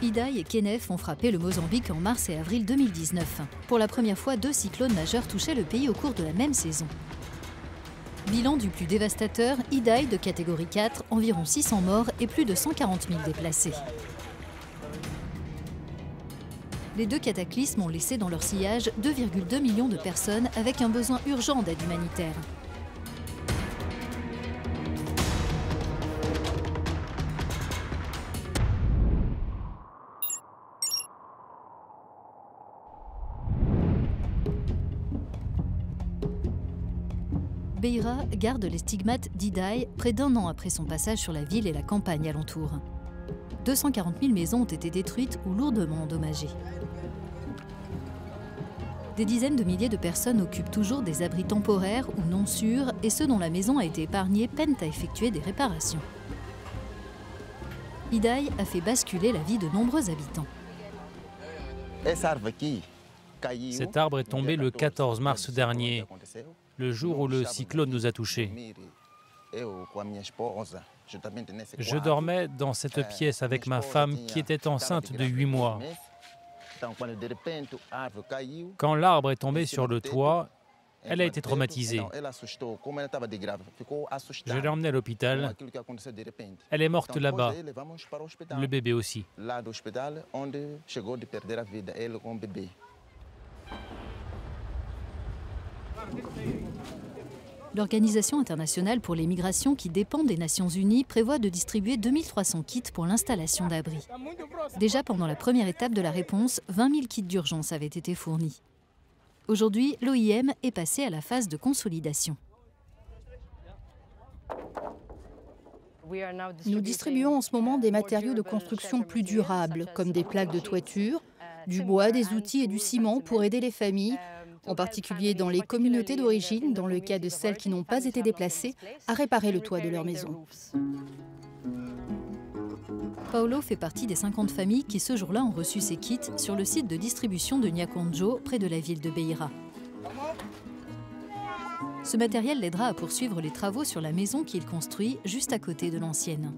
Idai et Kenneth ont frappé le Mozambique en mars et avril 2019. Pour la première fois, 2 cyclones majeurs touchaient le pays au cours de la même saison. Bilan du plus dévastateur, Idai de catégorie 4, environ 600 morts et plus de 140 000 déplacés. Les 2 cataclysmes ont laissé dans leur sillage 2,2 millions de personnes avec un besoin urgent d'aide humanitaire. Beira garde les stigmates d'Idai près d'1 an après son passage sur la ville et la campagne alentour. 240 000 maisons ont été détruites ou lourdement endommagées. Des dizaines de milliers de personnes occupent toujours des abris temporaires ou non sûrs et ceux dont la maison a été épargnée peinent à effectuer des réparations. Idai a fait basculer la vie de nombreux habitants. Cet arbre est tombé le 14 mars dernier, le jour où le cyclone nous a touchés. Je dormais dans cette pièce avec ma femme qui était enceinte de 8 mois. Quand l'arbre est tombé sur le toit, elle a été traumatisée. Je l'ai emmenée à l'hôpital. Elle est morte là-bas. Le bébé aussi. L'Organisation internationale pour les migrations, qui dépend des Nations Unies, prévoit de distribuer 2300 kits pour l'installation d'abris. Déjà pendant la première étape de la réponse, 20 000 kits d'urgence avaient été fournis. Aujourd'hui, l'OIM est passé à la phase de consolidation. Nous distribuons en ce moment des matériaux de construction plus durables, comme des plaques de toiture, du bois, des outils et du ciment pour aider les familles, en particulier dans les communautés d'origine, dans le cas de celles qui n'ont pas été déplacées, à réparer le toit de leur maison. Paulo fait partie des 50 familles qui ce jour-là ont reçu ces kits sur le site de distribution de Nyakonjo, près de la ville de Beira. Ce matériel l'aidera à poursuivre les travaux sur la maison qu'il construit juste à côté de l'ancienne.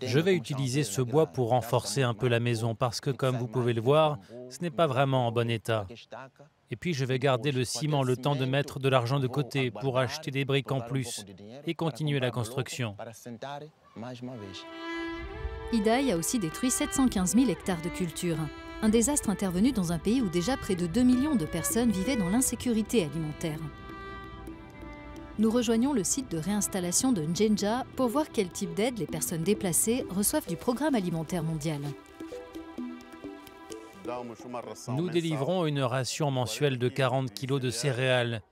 Je vais utiliser ce bois pour renforcer un peu la maison parce que, comme vous pouvez le voir, ce n'est pas vraiment en bon état. Et puis je vais garder le ciment le temps de mettre de l'argent de côté pour acheter des briques en plus et continuer la construction. Idai a aussi détruit 715 000 hectares de culture. Un désastre intervenu dans un pays où déjà près de 2 millions de personnes vivaient dans l'insécurité alimentaire. Nous rejoignons le site de réinstallation de Njenja pour voir quel type d'aide les personnes déplacées reçoivent du Programme alimentaire mondial. Nous délivrons une ration mensuelle de 40 kg de céréales,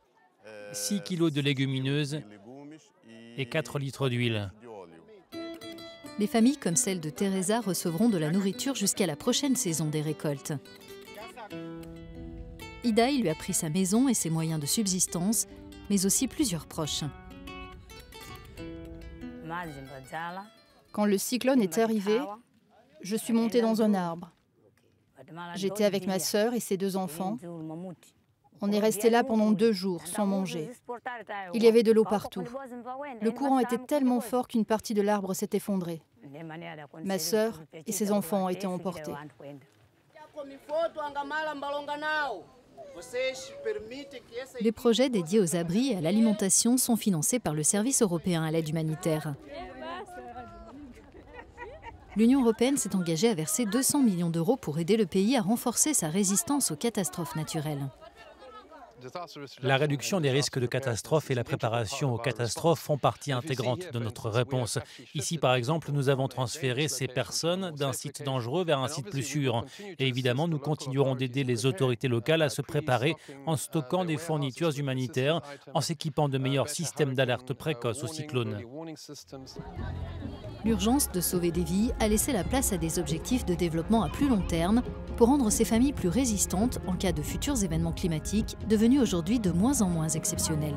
6 kg de légumineuses et 4 litres d'huile. Les familles comme celle de Teresa recevront de la nourriture jusqu'à la prochaine saison des récoltes. Idai lui a pris sa maison et ses moyens de subsistance, mais aussi plusieurs proches. Quand le cyclone est arrivé, je suis montée dans un arbre. J'étais avec ma sœur et ses 2 enfants. On est resté là pendant 2 jours sans manger. Il y avait de l'eau partout. Le courant était tellement fort qu'une partie de l'arbre s'est effondrée. Ma sœur et ses enfants ont été emportés. Les projets dédiés aux abris et à l'alimentation sont financés par le Service européen à l'aide humanitaire. L'Union européenne s'est engagée à verser 200 millions d'euros pour aider le pays à renforcer sa résistance aux catastrophes naturelles. La réduction des risques de catastrophes et la préparation aux catastrophes font partie intégrante de notre réponse. Ici, par exemple, nous avons transféré ces personnes d'un site dangereux vers un site plus sûr. Et évidemment, nous continuerons d'aider les autorités locales à se préparer en stockant des fournitures humanitaires, en s'équipant de meilleurs systèmes d'alerte précoce aux cyclones. L'urgence de sauver des vies a laissé la place à des objectifs de développement à plus long terme pour rendre ces familles plus résistantes en cas de futurs événements climatiques devenus aujourd'hui de moins en moins exceptionnels.